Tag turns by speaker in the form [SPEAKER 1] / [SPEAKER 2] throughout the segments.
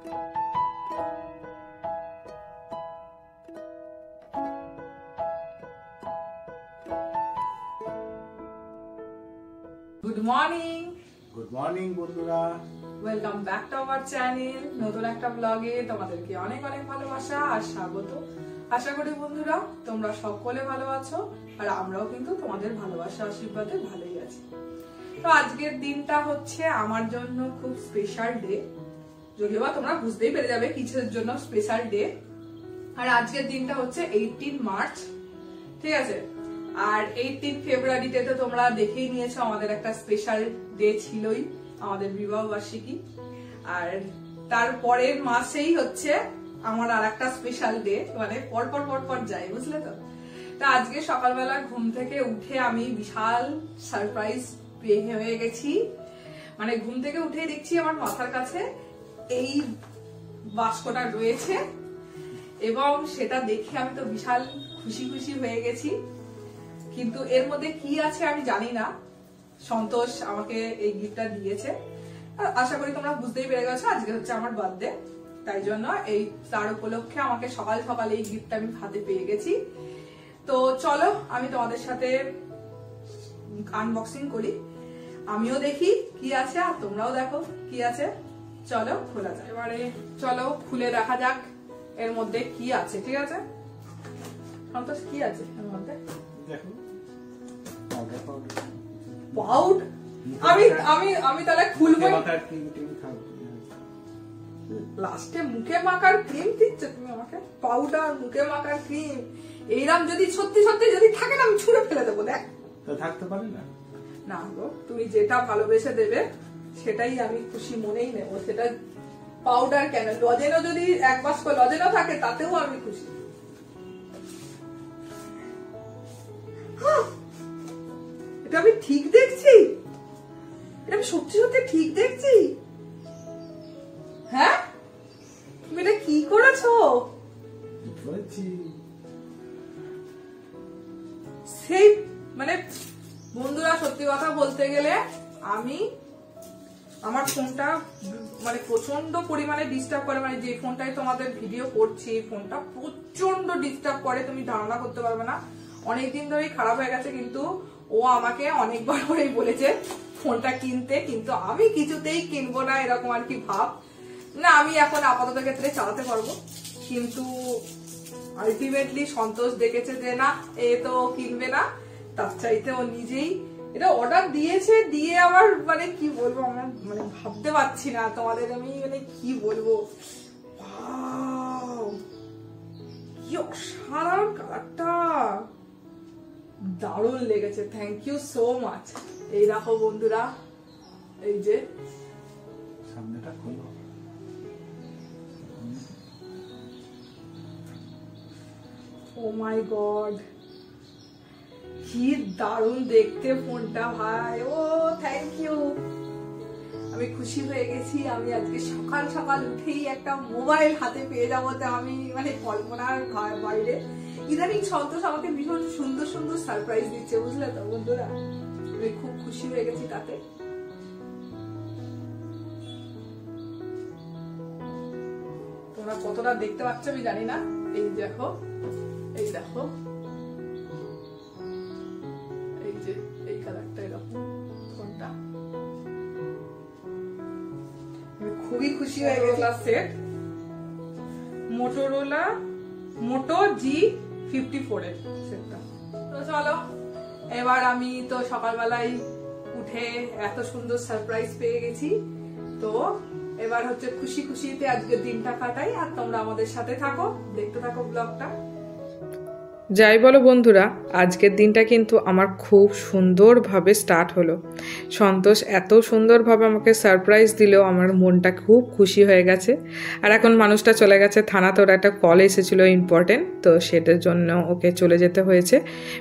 [SPEAKER 1] Good morning
[SPEAKER 2] বন্ধুরা,
[SPEAKER 1] welcome back to our channel. নতুন একটা ব্লগে তোমাদেরকে অনেক অনেক ভালোবাসা আর স্বাগত। আশা করি বন্ধুরা তোমরা সকলে ভালো আছো, আর আমরাও কিন্তু তোমাদের ভালোবাসা আশীর্বাদে ভালোই আছি। তো আজকের দিনটা হচ্ছে আমার জন্য খুব স্পেশাল ডে, যদিও বা তোমরা বুঝতেই পেরে যাবে কিসের জন্য স্পেশাল ডে। আর আজকের দিনটা হচ্ছে 18 মার্চ, ঠিক আছে। আর 18 ফেব্রুয়ারিতে তো তোমরা দেখেই নিয়েছো আমাদের একটা স্পেশাল ডে ছিলই, আমাদের বিবাহ বার্ষিকী। আর তারপরের মাসেই হচ্ছে আমার আর একটা স্পেশাল ডে, মানে পরপর যায়, বুঝলে তো। তা আজকে সকালবেলা ঘুম থেকে উঠে আমি বিশাল সারপ্রাইজ পেয়ে হয়ে গেছি। মানে ঘুম থেকে উঠে দেখছি আমার মাথার কাছে এই বাস্কটা রয়েছে, এবং সেটা দেখে আমি তো বিশাল খুশি হয়ে গেছি। কিন্তু এর মধ্যে কি আছে আমি জানি না। সন্তোষ আমাকে এই গিফটটা দিয়েছে, আশা করি তোমরা বুঝতেই পেরে গেছো আজকে হচ্ছে আমার বার্থডে, তাই জন্য এই তার উপলক্ষে আমাকে সকাল সকাল এই গিফটটা আমি হাতে পেয়ে গেছি। তো চলো আমি তোমাদের সাথে আনবক্সিং করি, আমিও দেখি কি আছে আর তোমরাও দেখো কি আছে। চলো খোলা যায়, এবারে চলো খুলে দেখা যাক এর মধ্যে কি আছে, ঠিক আছে। সন্তোষ কি আছে এর মধ্যে?
[SPEAKER 2] দেখো,
[SPEAKER 1] পাউডার। আমি তাহলে খুলবো। লাস্টে মুখে মাখার ক্রিম দিচ্ছে তুমি আমাকে, পাউডার মুখে মাখার ক্রিম। এইরকম যদি সত্যি যদি থাকে না, আমি ছুঁড়ে ফেলে দেবো। দেখ
[SPEAKER 2] তো থাকতে পারে না।
[SPEAKER 1] না গো, তুমি যেটা ভালোবেসে দেবে সেটাই আমি খুশি মনেই নেবো। সেটা পাউডার কেন, লজেনও যদি এক বাক্স লজেনও থাকে তাতেও আমি খুশি। এটা আমি ঠিক দেখছি? এটা আমি সত্যি ঠিক দেখছি? হ্যাঁ, তুমি এটা কি করেছো? সেই মানে বন্ধুরা, সত্যি কথা বলতে গেলে আমার ফোনটা মানে প্রচন্ড পরিমাণে ডিস্টার্ব করে। মানে যে ফোনটাই তোমাদের ভিডিও করছি, ফোনটা প্রচন্ড ডিস্টার্ব করে, তুমি ধারণা করতে পারবে না। অনেকদিন ধরেই খারাপ হয়ে গেছে, কিন্তু ও আমাকে অনেকবার করেই বলেছে ফোনটা কিনতে, কিন্তু আমি কিছুতেই কিনবো না, এরকম আর কি ভাব। না, আমি এখন আপাতত ক্ষেত্রে চালাতে পারবো, কিন্তু আলটিমেটলি সন্তোষ দেখেছে যে না, এ তো কিনবে না, তার চাইতে ও নিজেই এটা অর্ডার দিয়েছে। দিয়ে আবার মানে কি বলবো, আমার মানে ভাবতে পারছি না তোমাদের আমি মানে কি বলবো। কি অসাধারণ কালারটা, দারুণ লেগেছে। Thank you so much. এই দেখো বন্ধুরা, এই যে
[SPEAKER 2] সামনেটা খোলো।
[SPEAKER 1] ও মাই গড, কি দারুণ দেখতে ফোনটা ভাই। ও থ্যাংক ইউ, আমি খুশি হয়ে গেছি। আমি আজকে সকাল সকাল উঠেই একটা মোবাইল হাতে পেয়ে যাবো, তো আমি মানে কল্পনার বাইরে। ইদানিং সন্তোষ আমাকে ভীষণ সুন্দর সারপ্রাইজ দিচ্ছে, বুঝলে তো বন্ধুরা। আমি খুব খুশি হয়ে গেছি তাতে। তোমরা কতটা দেখতে পাচ্ছ আমি জানি না। এই দেখো, এই দেখো, এই যে এই কালারটা এরকম ফোনটা, আমি খুবই খুশি হয়ে গেলাম। সেট মোটোরোলা মোটো G54 এর সেটটা। তো চলো, এবার আমি তো সকালবেলায় উঠে এত সুন্দর সারপ্রাইজ পেয়ে গেছি, তো এবার হচ্ছে খুশিতে আজকের দিনটা কাটাই, আর তোমরা আমাদের সাথে থাকো, দেখতে থাকো ব্লগটা।
[SPEAKER 3] যাই বলো বন্ধুরা, আজকের দিনটা কিন্তু আমার খুব সুন্দরভাবে স্টার্ট হলো। সন্তোষ এত সুন্দরভাবে আমাকে সারপ্রাইজ দিলেও আমার মনটা খুব খুশি হয়ে গেছে। আর এখন মানুষটা চলে গেছে থানাতে, ওর একটা কল এসেছিলো ইম্পর্টেন্ট, তো সেটার জন্য ওকে চলে যেতে হয়েছে।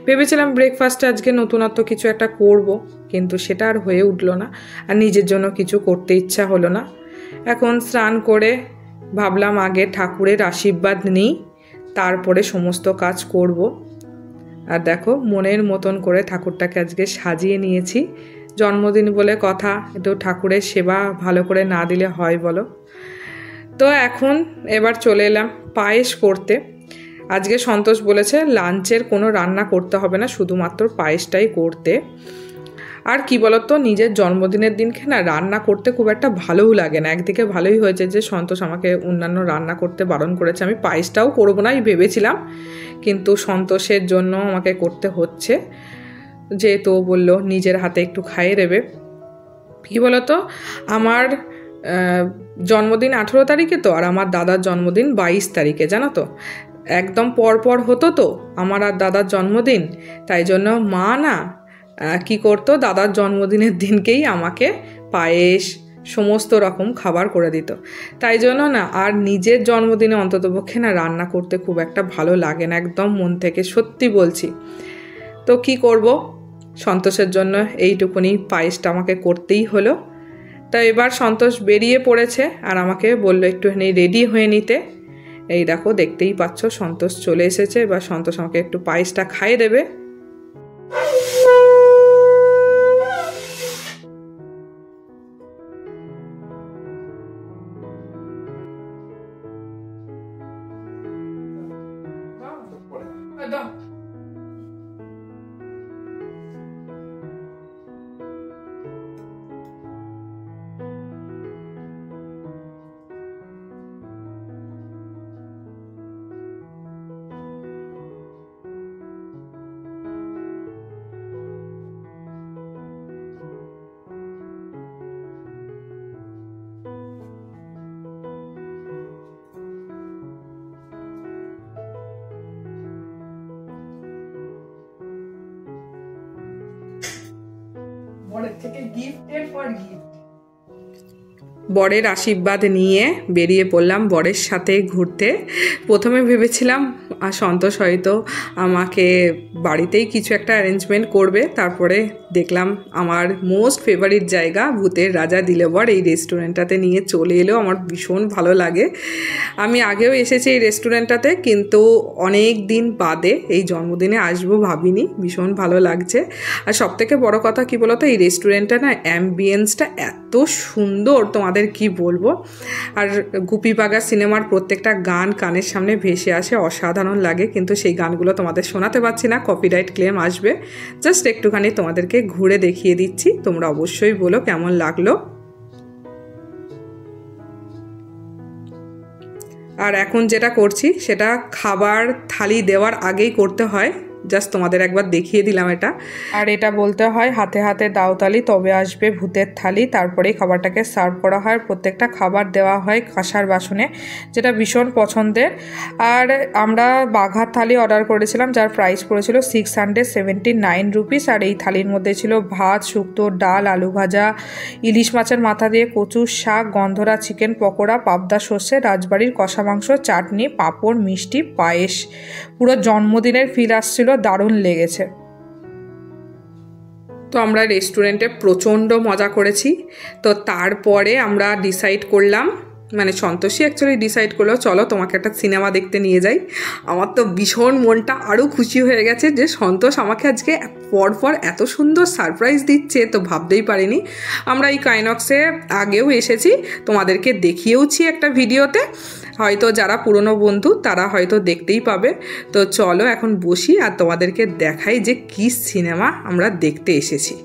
[SPEAKER 3] ভেবেছিলাম ব্রেকফাস্টে আজকে নতুনত্ব কিছু একটা করব, কিন্তু সেটা আর হয়ে উঠলো না, আর নিজের জন্য কিছু করতে ইচ্ছা হলো না। এখন স্নান করে ভাবলাম আগে ঠাকুরের আশীর্বাদ নিই, তারপরে সমস্ত কাজ করব। আর দেখো, মনের মতন করে ঠাকুরটাকে আজকে সাজিয়ে নিয়েছি। জন্মদিন বলে কথা, একটু ঠাকুরের সেবা ভালো করে না দিলে হয় বলো। তো এখন এবার চলে এলাম পায়েস করতে। আজকে সন্তোষ বলেছে লাঞ্চের কোনো রান্না করতে হবে না, শুধুমাত্র পায়েসটাই করতে। আর কি বলতো, নিজের জন্মদিনের দিনকে না রান্না করতে খুব একটা ভালোও লাগে না। একদিকে ভালোই হয়েছে যে সন্তোষ আমাকে অন্যান্য রান্না করতে বারণ করেছে। আমি পায়েসটাও করবো না ভেবেছিলাম, কিন্তু সন্তোষের জন্য আমাকে করতে হচ্ছে, যেহেতু বললো নিজের হাতে একটু খাইয়ে দেবে। কী বলতো, আমার জন্মদিন 18 তারিখে তো, আর আমার দাদার জন্মদিন 22 তারিখে, জানো তো, একদম পরপর হতো তো আমার আর দাদার জন্মদিন। তাই জন্য মা না কি করতো, দাদার জন্মদিনের দিনকেই আমাকে পায়েস সমস্ত রকম খাবার করে দিত। তাই জন্য না আর নিজের জন্মদিনে অন্ততপক্ষে না রান্না করতে খুব একটা ভালো লাগে না, একদম মন থেকে সত্যি বলছি। তো কি করব, সন্তোষের জন্য এইটুকুনি পায়েসটা আমাকে করতেই হলো। তা এবার সন্তোষ বেরিয়ে পড়েছে আর আমাকে বললো একটুখানি রেডি হয়ে নিতে। এই দেখো, দেখতেই পাচ্ছ সন্তোষ চলে এসেছে। এবার সন্তোষ আমাকে একটু পায়েসটা খাইয়ে দেবে।
[SPEAKER 1] বরের থেকে গিফটের পর গিফট।
[SPEAKER 3] বরের আশীর্বাদ নিয়ে বেরিয়ে পড়লাম বরের সাথে ঘুরতে। প্রথমে ভেবেছিলাম সন্তোষ হয়তো আমাকে বাড়িতেই কিছু একটা অ্যারেঞ্জমেন্ট করবে, তারপরে দেখলাম আমার মোস্ট ফেভারিট জায়গা ভূতের রাজা দিলেবর, এই রেস্টুরেন্টটাতে নিয়ে চলে এলো। আমার ভীষণ ভালো লাগে। আমি আগেও এসেছি এই রেস্টুরেন্টটাতে, কিন্তু অনেক দিন বাদে এই জন্মদিনে আসবো ভাবিনি। ভীষণ ভালো লাগছে। আর সবথেকে বড় কথা কি বলতো, এই রেস্টুরেন্টটা না অ্যাম্বিয়েন্সটা এত সুন্দর, তোমাদের কি বলবো। আর গুপি বাঘা সিনেমার প্রত্যেকটা গান কানের সামনে ভেসে আসে, অসাধারণ লাগে। কিন্তু সেই গানগুলো তোমাদের শোনাতে পারছি না, কপিরাইট ক্লেম আসবে। জাস্ট একটুখানি তোমাদেরকে ঘুরে দেখিয়ে দিচ্ছি, তোমরা অবশ্যই বলো কেমন লাগলো। আর এখন যেটা করছি সেটা খাবার থালি দেওয়ার আগেই করতে হয়। জাস্ট তোমাদের একবার দেখিয়ে দিলাম এটা। আর এটা বলতে হয় হাতে হাতে দাও তালি, তবে আসবে ভূতের থালি। তারপরেই খাবারটাকে সার্ভ করা হয়। প্রত্যেকটা খাবার দেওয়া হয় কাঁসার বাসনে, যেটা ভীষণ পছন্দের। আর আমরা বাঘার থালি অর্ডার করেছিলাম, যার প্রাইস পড়েছিল 679 রুপিস। আর এই থালির মধ্যে ছিল ভাত, শুক্তো, ডাল, আলু ভাজা, ইলিশ মাছের মাথা দিয়ে কচুর শাক, গন্ধরা চিকেন পকোড়া, পাবদা সর্ষে, রাজবাড়ির কষা মাংস, চাটনি, পাঁপড়, মিষ্টি, পায়েস। পুরো জন্মদিনের ফিল আসছিল, দারুণ লেগেছে। তো আমরা রেস্টুরেন্টে প্রচণ্ড মজা করেছি। তো তারপরে আমরা ডিসাইড করলাম, মানে সন্তোষী অ্যাকচুয়ালি ডিসাইড করলো চলো তোমাকে একটা সিনেমা দেখতে নিয়ে যাই। আমার তো ভীষণ মনটা আরও খুশি হয়ে গেছে যে সন্তোষ আমাকে আজকে পরপর এত সুন্দর সারপ্রাইজ দিচ্ছে, তো ভাবতেই পারিনি। আমরা এই কাইনক্সে আগেও এসেছি, তোমাদেরকে দেখিয়েওছি একটা ভিডিওতে, হয়তো যারা পুরনো বন্ধু তারা হয়তো দেখতেই পাবে। তো চলো এখন বসি আর তোমাদেরকে দেখাই যে কী সিনেমা আমরা দেখতে এসেছি।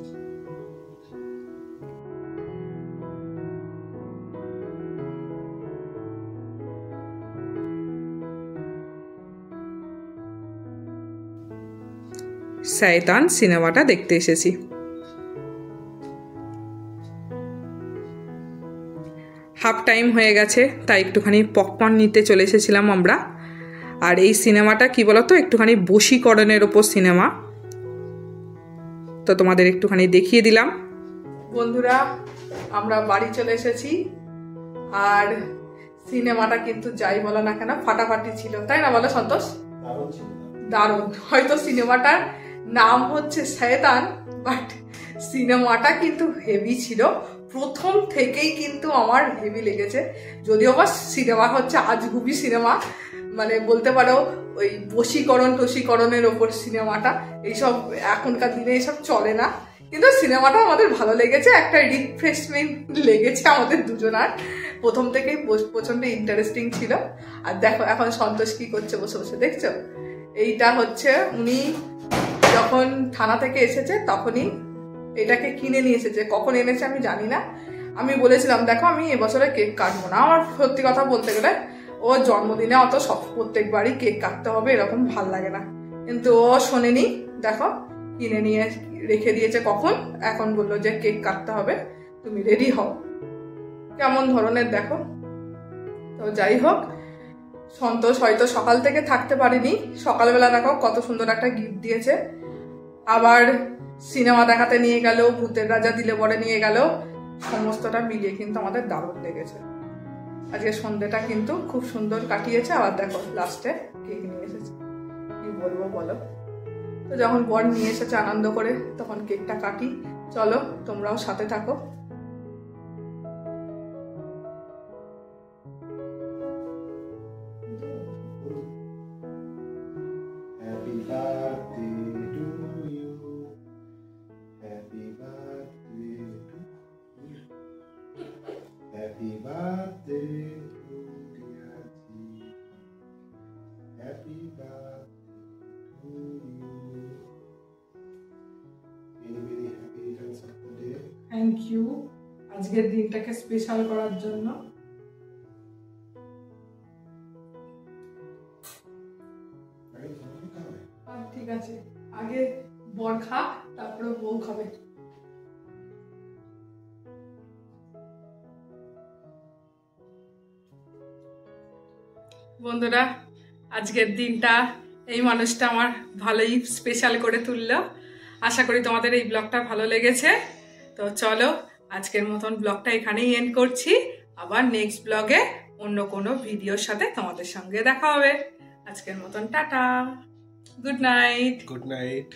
[SPEAKER 3] শয়তান সিনেমাটা দেখতে এসেছি। হাফ টাইম হয়ে গেছে, তাই একটুখানি পপকর্ন নিতে চলে এসেছিলাম আমরা। আর এই সিনেমাটা কি বলতো, একটুখানি বশীকরণের ওপর সিনেমা। তো তোমাদের একটুখানি দেখিয়ে দিলাম।
[SPEAKER 1] বন্ধুরা, আমরা বাড়ি চলে এসেছি। আর সিনেমাটা কিন্তু যাই বলো না কেন ফাটাফাটি ছিল, তাই না বলো সন্তোষ? দারুণ। হয়তো সিনেমাটার নাম হচ্ছে শয়তান, বাট সিনেমাটা কিন্তু হেভি ছিল। প্রথম থেকেই কিন্তু আমার হেভি লেগেছে। যদিও বা সিনেমা হচ্ছে আজগুবি সিনেমা, মানে বলতে পারো ওই বশীকরণের ওপর সিনেমাটা। এইসব এখনকার দিনে এইসব চলে না, কিন্তু সিনেমাটা আমাদের ভালো লেগেছে। একটা রিফ্রেশমেন্ট লেগেছে আমাদের দুজনার। প্রথম থেকেই প্রচন্ড ইন্টারেস্টিং ছিল। আর দেখো এখন সন্তোষ কি করছে বসে বসে, দেখছো? এইটা হচ্ছে উনি যখন থানা থেকে এসেছে তখনই এটাকে কিনে নিয়ে এসেছে। কখন এনেছে আমি জানি না। আমি বলেছিলাম দেখো আমি এবছরে কেক কাটবো না। আমার সত্যি কথা বলতে গেলে ও জন্মদিনে অত সব প্রত্যেকবারই কেক কাটতে হবে এরকম ভাল লাগে না, কিন্তু ও শোনেনি। দেখো কিনে নিয়ে রেখে দিয়েছে কখন, এখন বললো যে কেক কাটতে হবে, তুমি রেডি হও। কেমন ধরনের দেখো। তো যাই হোক, সন্তোষ হয়তো সকাল থেকে থাকতে পারেনি। সকালবেলা দেখো কত সুন্দর একটা গিফট দিয়েছে, আবার সিনেমা দেখাতে নিয়ে গেল, ভূতের রাজা দিলে বরে নিয়ে গেল। সমস্তটা মিলিয়ে কিন্তু আমাদের দারুণ লেগেছে। আজকে সন্ধ্যেটা কিন্তু খুব সুন্দর কাটিয়েছে। আবার দেখো লাস্টে কেক নিয়ে এসেছে, কি বলবো বলো। তো যখন বর নিয়ে এসেছে আনন্দ করে, তখন কেকটা কাটি। চলো তোমরাও সাথে থাকো।
[SPEAKER 2] Happy birthday to you. Happy birthday to you. Happy birthday to dear G. Happy birthday to you. Very very happy returns of the day.
[SPEAKER 1] Thank you আজকের দিনটাকে স্পেশাল করার জন্য। ঠিক আছে, আগে বর খা, তারপরে বউ খাবে। বন্ধুরা, আজকের দিনটা এই মানুষটা আমার ভালোই স্পেশাল করে তুললো। আশা করি তোমাদের এই ব্লগটা ভালো লেগেছে। তো চলো আজকের মতন ব্লগটা এখানেই এন্ড করছি। আবার নেক্সট ব্লগে অন্য কোনো ভিডিওর সাথে তোমাদের সঙ্গে দেখা হবে। আজকের মতন tata, good night.
[SPEAKER 2] Good night.